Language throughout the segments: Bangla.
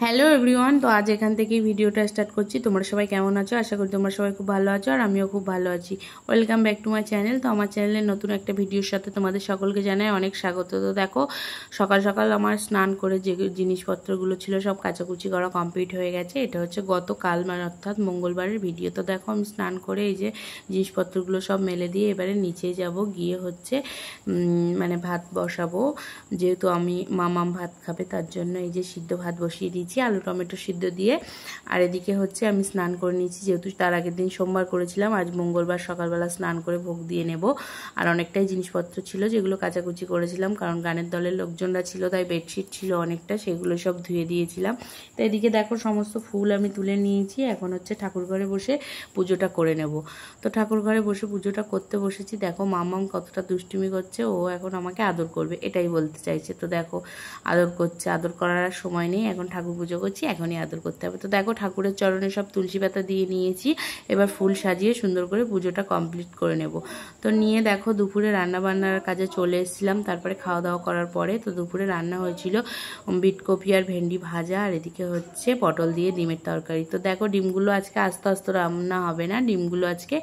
হ্যালো এভরিওয়ান, তো আজ এখান থেকেই ভিডিওটা স্টার্ট করছি। তোমরা সবাই কেমন আছো? আশা করি তোমরা সবাই খুব ভালো আছো আর আমিও খুব ভালো আছি। Welcome back to my channel. তো আমার চ্যানেলের নতুন একটা ভিডিওর সাথে তোমাদের সকলকে জানাই অনেক স্বাগত। তো দেখো, সকাল সকাল আমার স্নান করে যে জিনিসপত্রগুলো ছিল সব কাচাকুচি করা কমপ্লিট হয়ে গেছে। এটা হচ্ছে গতকাল অর্থাৎ মঙ্গলবারের ভিডিও। তো দেখো, আমি স্নান করে এই যে জিনিসপত্রগুলো সব মেলে দিয়ে এবারে নিচে যাব, গিয়ে হচ্ছে মানে ভাত বসাবো। যেহেতু আমি মামাম ভাত খাবে তার জন্য এই যে সিদ্ধ ভাত বসিয়ে দিয়েছি আলু টমেটো সিদ্ধ দিয়ে। আর এদিকে হচ্ছে আমি স্নান করে নিয়েছি, যেহেতু তার আগের দিন সোমবার করেছিলাম, আজ মঙ্গলবার সকালবেলা স্নান করে ভোগ দিয়ে নেব। আর অনেকটাই জিনিসপত্র ছিল যেগুলো কাচাকুচি করেছিলাম, কারণ গানের দলের লোকজনরা ছিল, তাই বেডশিট ছিল অনেকটা, সেগুলো সব ধুয়ে দিয়েছিলাম। তো এদিকে দেখো, সমস্ত ফুল আমি তুলে নিয়েছি। এখন হচ্ছে ঠাকুর ঘরে বসে পুজোটা করে নেব। তো ঠাকুর ঘরে বসে পুজোটা করতে বসেছি। দেখো মামাম কতটা দুষ্টুমি করছে, ও এখন আমাকে আদর করবে এটাই বলতে চাইছে। তো দেখো আদর করছে, আদর করার সময় নেই, এখন ঠাকুর পুজো করছি, এখনই আদর করতে হবে। তো দেখো, ঠাকুরের চরণে সব তুলসী পাতা দিয়ে নিয়েছি, এবার ফুল সাজিয়ে সুন্দর করে পুজোটা কমপ্লিট করে নেব। তো নিয়ে দেখো, দুপুরে রান্না বান্নার কাজে চলে এসেছিলাম তারপরে খাওয়া দাওয়া করার পরে। তো দুপুরে রান্না হয়েছিল বিটকপি আর ভেন্ডি ভাজা, আর এদিকে হচ্ছে পটল দিয়ে ডিমের তরকারি। তো দেখো, ডিমগুলো আজকে আস্তে আস্তে রান্না হবে না, ডিমগুলো আজকে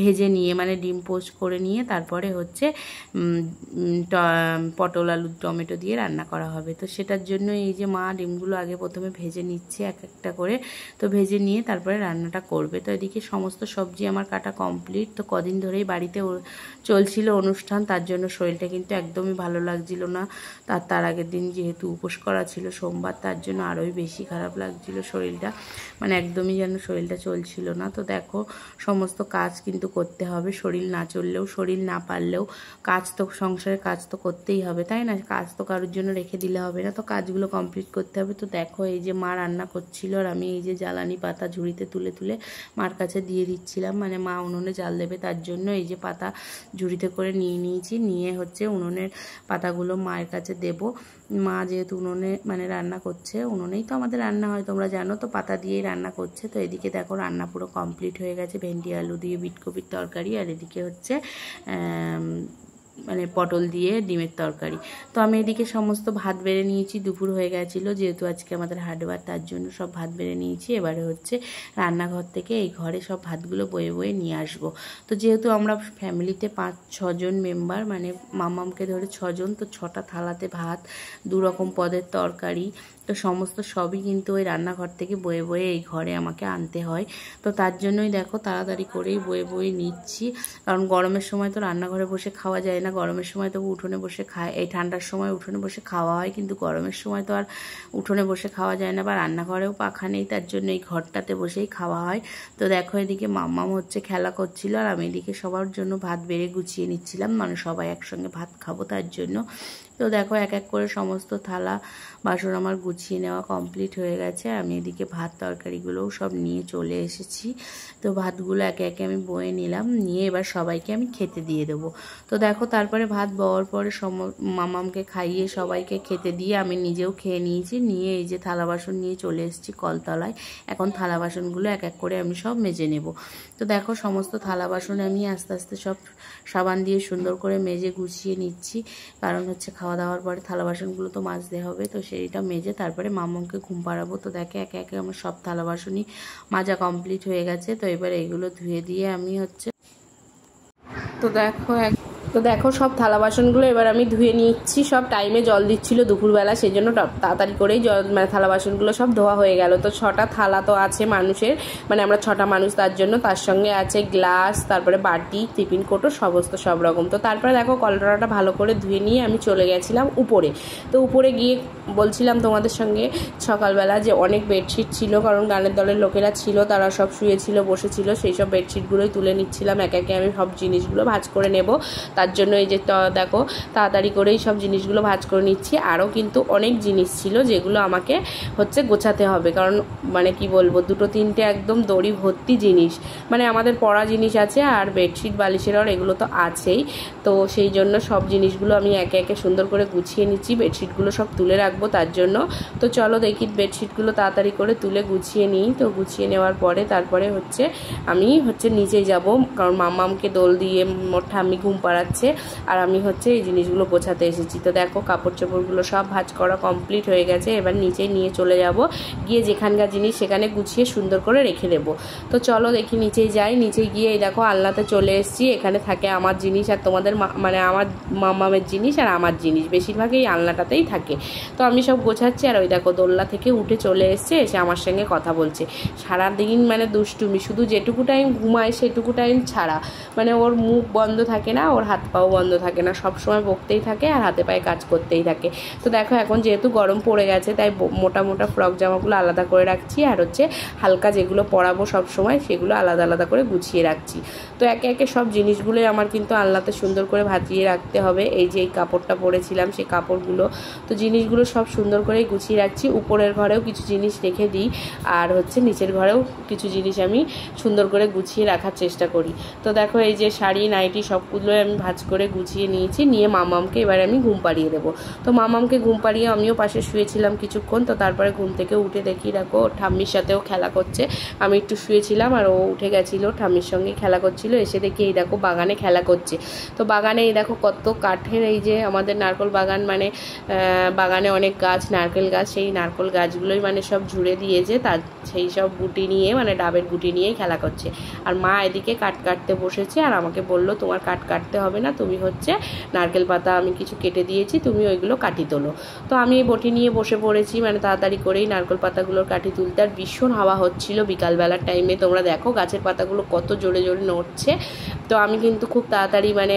ভেজে নিয়ে মানে ডিম পোস্ট করে নিয়ে তারপরে হচ্ছে পটল আলু টমেটো দিয়ে রান্না করা হবে। তো সেটার জন্য এই যে মা ডিমগুলো আগে প্রথমে ভেজে নিচ্ছে এক একটা করে। তো ভেজে নিয়ে তারপরে রান্নাটা করবে। তো এদিকে সমস্ত সবজি আমার কাটা কমপ্লিট। তো কদিন ধরেই বাড়িতে চলছিল অনুষ্ঠান, তার জন্য শরীরটা কিন্তু একদমই ভালো লাগছিল না। তার আগের দিন যেহেতু উপোস করা ছিল সোমবার, তার জন্য আরোই বেশি খারাপ লাগছিল শরীরটা, মানে একদমই যেন শরীরটা চলছিল না। তো দেখো, সমস্ত কাজ কিন্তু করতে হবে, শরীর না চললেও শরীর না পারলেও কাজ তো, সংসারের কাজ তো করতেই হবে, তাই না? কাজ তো কারোর জন্য রেখে দিলে হবে না, তো কাজগুলো কমপ্লিট করতে হবে। তো দেখো, এই যে মা রান্না করছিল আর আমি এই যে জ্বালানি পাতা ঝুড়িতে তুলে তুলে মার কাছে দিয়ে দিচ্ছিলাম, মানে মা উনুনে জাল দেবে তার জন্য এই যে পাতা ঝুড়িতে করে নিয়ে নিয়েছি, নিয়ে হচ্ছে উনুনের পাতাগুলো মায়ের কাছে দেব। মা যেহেতু উনুনে মানে রান্না করছে, উনুনেই তো আমাদের রান্না হয় তোমরা জানো, তো পাতা দিয়েই রান্না করছে। তো এদিকে দেখো, রান্না পুরো কমপ্লিট হয়ে গেছে, ভেন্ডি আলু দিয়ে বিটকপির তরকারি, আর এদিকে হচ্ছে মানে পটল দিয়ে ডিমের তরকারি। তো আমি এদিকে সমস্ত ভাত বেড়ে নিয়েছি, দুপুর হয়ে গেছিলো যেহেতু আজকে আমাদের হাটবার, তার জন্য সব ভাত বেড়ে নিয়েছি। এবারে হচ্ছে রান্নাঘর থেকে এই ঘরে সব ভাতগুলো বয়ে বয়ে নিয়ে আসবো। তো যেহেতু আমরা ফ্যামিলিতে 5-6 জন মেম্বার, মানে মামামকে ধরে 6 জন, তো 6টা থালাতে ভাত, 2 রকম পদের তরকারি, তো সমস্ত সবই কিন্তু ওই রান্নাঘর থেকে বয়ে বয়ে এই ঘরে আমাকে আনতে হয়। তো তার জন্যই দেখো তাড়াতাড়ি করেই বয়ে বয়ে নিচ্ছি, কারণ গরমের সময় তো রান্নাঘরে বসে খাওয়া যায় না। গরমের সময় তো উঠোনে বসে খায়, এই ঠান্ডার সময় উঠোনে বসে খাওয়া হয়, কিন্তু গরমের সময় তো আর উঠোনে বসে খাওয়া যায় না, বা রান্নাঘরেও পাখা নেই, তার জন্য এই ঘরটাতে বসেই খাওয়া হয়। তো দেখো, এদিকে মাম্মাম হচ্ছে খেলা করছিল আর আমি এদিকে সবার জন্য ভাত বেড়ে গুছিয়ে নিচ্ছিলাম, মানে সবাই একসঙ্গে ভাত খাবো তার জন্য। তো দেখো, এক এক করে সমস্ত থালা বাসন আমার গুছিয়ে নেওয়া কমপ্লিট হয়ে গেছে। আমি এদিকে ভাত তরকারিগুলোও সব নিয়ে চলে এসেছি। তো ভাতগুলো একে একে আমি বয়ে নিলাম, নিয়ে এবার সবাইকে আমি খেতে দিয়ে দেবো। তো দেখো, তারপরে ভাত বওয়ার পরে মামামকে খাইয়ে সবাইকে খেতে দিয়ে আমি নিজেও খেয়ে নিয়েছি, নিয়ে এই যে থালা বাসন নিয়ে চলে এসেছি কলতলায়। এখন থালা বাসনগুলো এক এক করে আমি সব মেজে নেব। তো দেখো, সমস্ত থালা বাসন আমি আস্তে আস্তে সব সাবান দিয়ে সুন্দর করে মেজে গুছিয়ে নিচ্ছি, কারণ হচ্ছে খাওয়া দাওয়ার পরে থালা বাসনগুলো তো মাজতে হবে। তো সেইটা মেজে তারপরে মামামকে ঘুম পাড়াবো। তো দেখে একে একে আমার সব থালা বাসনই মাজা কমপ্লিট হয়ে গেছে। তো এবার এইগুলো ধুয়ে দিয়ে আমি হচ্ছে তো দেখো সব থালা বাসনগুলো এবার আমি ধুয়ে নিচ্ছি। সব টাইমে জল দিচ্ছিল দুপুরবেলা, সেই জন্য তাড়াতাড়ি করেই মানে থালা বাসনগুলো সব ধোয়া হয়ে গেল। তো 6টা থালা তো আছে মানুষের, মানে আমরা 6টা মানুষ, তার জন্য তার সঙ্গে আছে গ্লাস, তারপরে বাটি, টিফিন কোটো, সমস্ত সব রকম। তো তারপরে দেখো, কলটাটা ভালো করে ধুয়ে নিয়ে আমি চলে গেছিলাম উপরে। তো উপরে গিয়ে বলছিলাম তোমাদের সঙ্গে সকালবেলা যে অনেক বেডশিট ছিল, কারণ গানের দলের লোকেরা ছিল, তারা সব শুয়েছিল বসেছিল, সেই সব বেডশিটগুলোই তুলে নিচ্ছিলাম। একে একে আমি সব জিনিসগুলো ভাঁজ করে নেব, তার জন্য এই যে দেখো তাড়াতাড়ি করেই সব জিনিসগুলো ভাঁজ করে নিচ্ছি। আরও কিন্তু অনেক জিনিস ছিল যেগুলো আমাকে হচ্ছে গোছাতে হবে, কারণ মানে কি বলবো, 2-3টে একদম দড়ি ভর্তি জিনিস, মানে আমাদের পড়া জিনিস আছে, আর বেডশিট বালিশের আর এগুলো তো আছেই। তো সেই জন্য সব জিনিসগুলো আমি একে একে সুন্দর করে গুছিয়ে নিচ্ছি, বেডশিটগুলো সব তুলে রাখবো তার জন্য। তো চলো দেখি বেডশিটগুলো তাড়াতাড়ি করে তুলে গুছিয়ে নিই। তো গুছিয়ে নেওয়ার পরে তারপরে হচ্ছে আমি নিচে যাব, কারণ মামামকে দোল দিয়ে মোট ঠাম্মি ঘুম পাড়াবে, করাচ্ছে আর আমি হচ্ছে এই জিনিসগুলো গোছাতে এসেছি। তো দেখো কাপড় চোপড়গুলো সব ভাঁজ করা কমপ্লিট হয়ে গেছে, এবার নিচে নিয়ে চলে যাব, গিয়ে যেখানকার জিনিস সেখানে গুছিয়ে সুন্দর করে রেখে দেবো। তো চলো দেখি নিচেই যাই। নিচে গিয়ে এই দেখো আলনাতে চলে এসেছি, এখানে থাকে আমার জিনিস আর তোমাদের মানে আমার মামামের জিনিস আর আমার জিনিস বেশিরভাগই আলনাটাতেই থাকে। তো আমি সব গোছাচ্ছি আর ওই দেখো দোলনা থেকে উঠে চলে এসছে, এসে আমার সঙ্গে কথা বলছে। সারাদিন মানে দুষ্টুমি, শুধু যেটুকু টাইম ঘুমায় সেটুকু টাইম ছাড়া মানে ওর মুখ বন্ধ থাকে না, ওর হাত পাও বন্ধ থাকে না, সব সময় বকতেই থাকে আর হাতে পায়ে কাজ করতেই থাকে। তো দেখো এখন যেহেতু গরম পড়ে গেছে তাই মোটা মোটা ফ্রক জামাগুলো আলাদা করে রাখছি আর হচ্ছে হালকা যেগুলো পরাবো সব সময় সেগুলো আলাদা আলাদা করে গুছিয়ে রাখছি। তো একে একে সব জিনিসগুলোই আমার কিন্তু আলনাতে সুন্দর করে ভাজিয়ে রাখতে হবে। এই যে এই কাপড়টা পরেছিলাম সেই কাপড়গুলো, তো জিনিসগুলো সব সুন্দর করে গুছিয়ে রাখছি। উপরের ঘরেও কিছু জিনিস রেখে দিই আর হচ্ছে নিচের ঘরেও কিছু জিনিস আমি সুন্দর করে গুছিয়ে রাখার চেষ্টা করি। তো দেখো এই যে শাড়ি নাইটি সবগুলোই আমি ভাঁজ করে গুছিয়ে নিয়েছি, নিয়ে মামামকে এবার আমি ঘুম পাড়িয়ে দেবো। তো মামামকে ঘুম পাড়িয়ে আমিও পাশে শুয়েছিলাম কিছুক্ষণ। তো তারপরে ঘুম থেকে উঠে দেখি দেখো ঠাম্মির সাথেও খেলা করছে। আমি একটু শুয়েছিলাম আর ও উঠে গেছিলো ঠাম্মির সঙ্গে খেলা করছিল, এসে দেখি এই দেখো বাগানে খেলা করছে। তো বাগানে এই দেখো কত কাঠের, এই যে আমাদের নারকেল বাগান মানে বাগানে অনেক গাছ নারকেল গাছ, সেই নারকেল গাছগুলোই মানে সব ঝুড়ে দিয়েছে, তার সেই সব গুটি নিয়ে মানে ডাবের গুটি নিয়েই খেলা করছে। আর মা এদিকে কাঠ কাটতে বসেছে আর আমাকে বললো তোমার কাঠ কাটতে হবে না, তুমি হচ্ছে নারকেল পাতা আমি কিছু কেটে দিয়েছি তুমি ওইগুলো কাটি তোলো। তো আমি এই বটি নিয়ে বসে পড়েছি মানে তাড়াতাড়ি করেই নারকেল পাতাগুলোর কাটি তুলতে। আর ভীষণ হাওয়া হচ্ছিল বিকালবেলার টাইমে, তোমরা দেখো গাছের পাতাগুলো কত জোরে জোরে নড়ছে। তো আমি কিন্তু খুব তাড়াতাড়ি মানে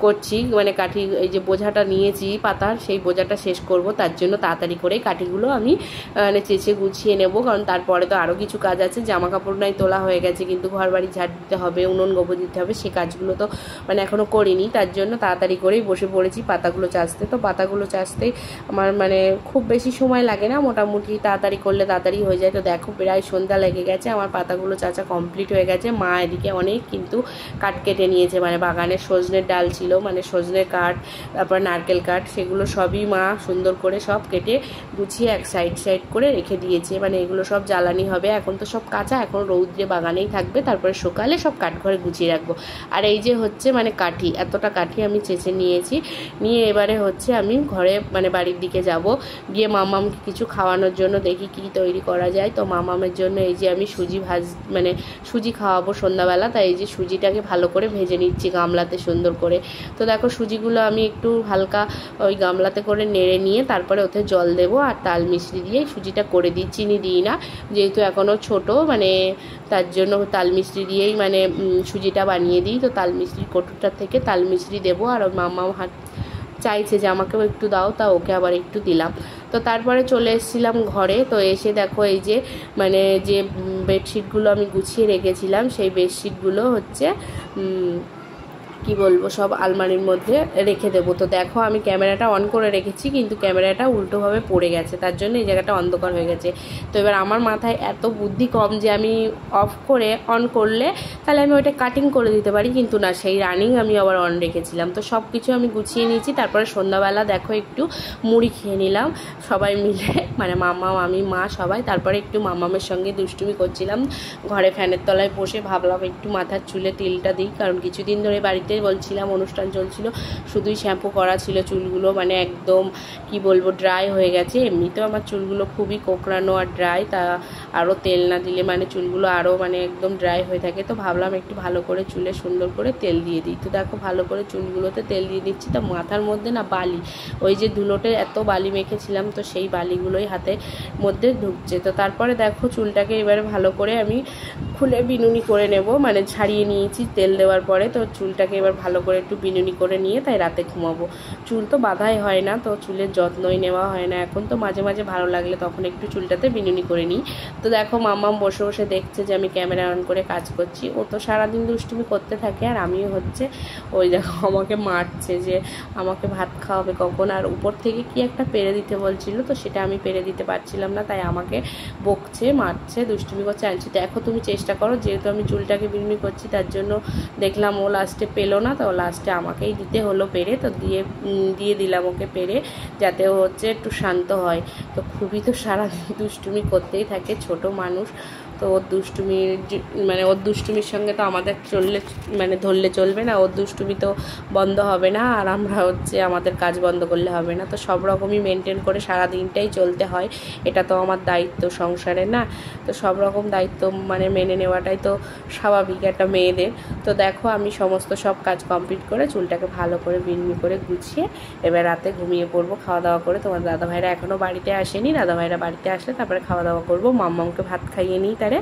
করছি মানে কাঠি এই যে বোঝাটা নিয়েছি পাতার সেই বোঝাটা শেষ করব, তার জন্য তাড়াতাড়ি করে কাঠিগুলো আমি মানে চেঁচে গুছিয়ে নেব, কারণ তারপরে তো আরও কিছু কাজ আছে। জামা কাপড় নাই তোলা হয়ে গেছে কিন্তু ঘর বাড়ি ঝাড় দিতে হবে, উনুন গোবর দিতে হবে, সে কাজগুলো তো মানে এখনও করিনি, তার জন্য তাড়াতাড়ি করেই বসে পড়েছি পাতাগুলো চাষতে। তো পাতাগুলো চাষতেই আমার মানে খুব বেশি সময় লাগে না, মোটামুটি তাড়াতাড়ি করলে তাড়াতাড়ি হয়ে যায়। তো দেখো প্রায় সন্ধ্যা লেগে গেছে, আমার পাতাগুলো চাচা কমপ্লিট হয়ে গেছে। মা এদিকে অনেক কিন্তু কাঠ কেটে নিয়েছে, মানে বাগানের সজনের ডাল ছিল মানে সজনের কাঠ, তারপর নারকেল কাঠ, সেগুলো সবই মা সুন্দর করে সব কেটে গুছিয়ে এক সাইড সাইড করে রেখে দিয়েছে। মানে এগুলো সব জ্বালানি হবে, এখন তো সব কাঁচা, এখন রৌদ্রে বাগানেই থাকবে, তারপরে সকালে সব কাঠঘরে গুছিয়ে রাখবো। আর এই যে হচ্ছে মানে কাঠি, এতটা কাঠি আমি চেঁচে নিয়েছি, নিয়ে এবারে হচ্ছে আমি ঘরে মানে বাড়ির দিকে যাব, গিয়ে মামামকে কিছু খাওয়ানোর জন্য দেখি কি তৈরি করা যায়। তো মামামের জন্য এই যে আমি সুজি মানে সুজি খাওয়াবো সন্ধ্যাবেলা, তাই এই যে সুজিটাকে ভালো করে ভেজে নিচ্ছি গামলাতে সুন্দর করে। তো দেখো সুজিগুলো আমি একটু হালকা ওই গামলাতে করে নেড়ে নিয়ে তারপরে ওতে জল দেবো আর তাল মিশ্রি দিয়ে সুজিটা করে দিই, চিনি দিই না যেহেতু এখনও ছোট, মানে তার জন্য তাল মিশ্রি দিয়েই মানে সুজিটা বানিয়ে দিই। তো তাল মিশ্রির কটুরটার থেকে তাল মিশ্রি দেবো আর মামাও চাইছে যে আমাকেও একটু দাও, তা ওকে আবার একটু দিলাম। তো তারপরে চলে এসেছিলাম ঘরে। তো এসে দেখো এই যে মানে যে বেডশিটগুলো আমি গুছিয়ে রেখেছিলাম সেই বেডশিটগুলো হচ্ছে কি বলবো সব আলমারির মধ্যে রেখে দেবো। তো দেখো আমি ক্যামেরাটা অন করে রেখেছি কিন্তু ক্যামেরাটা উল্টোভাবে পড়ে গেছে, তার জন্য এই জায়গাটা অন্ধকার হয়ে গেছে। তো এবার আমার মাথায় এত বুদ্ধি কম যে আমি অফ করে অন করলে তাহলে আমি ওইটা কাটিং করে দিতে পারি, কিন্তু না, সেই রানিং আমি আবার অন রেখেছিলাম। তো সব কিছু আমি গুছিয়ে নিয়েছি। তারপরে সন্ধ্যাবেলা দেখো একটু মুড়ি খেয়ে নিলাম সবাই মিলে, মানে মামা আমি মা সবাই। তারপরে একটু মামামের সঙ্গে দুষ্টুমি করছিলাম ঘরে ফ্যানের তলায় বসে, ভাবলাম একটু মাথার চুলে তেলটা দিই, কারণ কিছুদিন ধরে বাড়িতে বলছিলাম অনুষ্ঠান চলছিল, শুধুই শ্যাম্পু করা ছিল চুলগুলো, মানে একদম কি বলবো ড্রাই হয়ে গেছে। এমনিতেও আমার চুলগুলো খুবই কোঁকড়ানো আর ড্রাই, তা আরও তেল না দিলে মানে চুলগুলো আরও মানে একদম ড্রাই হয়ে থাকে। তো ভাবলাম একটু ভালো করে চুলে সুন্দর করে তেল দিয়ে দিই। তো দেখো ভালো করে চুলগুলোতে তেল দিয়ে দিচ্ছি। তো মাথার মধ্যে না বালি, ওই যে ধুলোটে এত বালি মেখেছিলাম তো সেই বালিগুলোই হাতের মধ্যে ঢুকছে। তো তারপরে দেখো চুলটাকে এবারে ভালো করে আমি খুলে বিনুনি করে নেব, মানে ছাড়িয়ে নিয়েছি তেল দেওয়ার পরে। তো চুলটাকে এবার ভালো করে একটু বিনুনি করে নিয়ে তাই রাতে ঘুমাবো। চুল তো বাঁধাই হয় না, তো চুলের যত্নই নেওয়া হয় না এখন, তো মাঝে মাঝে ভালো লাগলে তখন একটু চুলটাতে বিনুনি করে নিই। তো দেখো মাম্মাম বসে বসে দেখছে যে আমি ক্যামেরা অন করে কাজ করছি। ও তো সারাদিন দুষ্টুমি করতে থাকে আর আমিও হচ্ছে ওই দেখো আমাকে মারছে যে আমাকে ভাত খাওয়াবে কখন, আর উপর থেকে কি একটা পেরে দিতে বলছিল, তো সেটা আমি পেরে দিতে পারছিলাম না, তাই আমাকে বকছে মারছে দুষ্টুমি করছে। আনছি দেখো তুমি চেষ্টা করো, যেহেতু আমি চুলটাকে বিনুনি করছি তার জন্য দেখলাম ও লাস্টে পেলো না, তো লাস্টে আমাকেই দিতে হলো পেরে। তো দিয়ে দিলাম ওকে পেরে, যাতে ও হচ্ছে একটু শান্ত হয়। তো খুবই তো সারাদিন দুষ্টুমি করতেই থাকে ছোট মানুষ, তো ওর দুষ্টুমির মানে ওর দুষ্টুমির সঙ্গে তো আমাদের ধরলে চলবে না, ওর দুষ্টুমি তো বন্ধ হবে না, আর আমরা হচ্ছে আমাদের কাজ বন্ধ করলে হবে না। তো সব রকমই মেনটেন করে সারা দিনটাই চলতে হয়, এটা তো আমার দায়িত্ব সংসারে না। তো সব রকম দায়িত্ব মেনে নেওয়াটাই তো স্বাভাবিক একটা মেয়েদের। তো দেখো আমি সমস্ত সব কাজ কমপ্লিট করে চুলটাকে ভালো করে বিনমি করে গুছিয়ে এবার রাতে ঘুমিয়ে পড়বো খাওয়া দাওয়া করে। তোমার দাদাভাইরা এখনও বাড়িতে আসেনি, দাদাভাইরা বাড়িতে আসলে তারপরে খাওয়া দাওয়া করবো, মাম্মামকে ভাত খাইয়ে নিই তারে।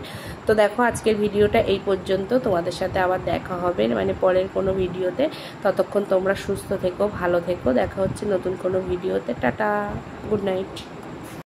তো দেখো আজকের ভিডিওটা এই পর্যন্ত, তোমাদের সাথে আবার দেখা হবে পরের কোনো ভিডিওতে। ততক্ষণ তোমরা সুস্থ থেকো, ভালো থেকো, দেখা হচ্ছে নতুন কোনো ভিডিওতে। Tata, good night.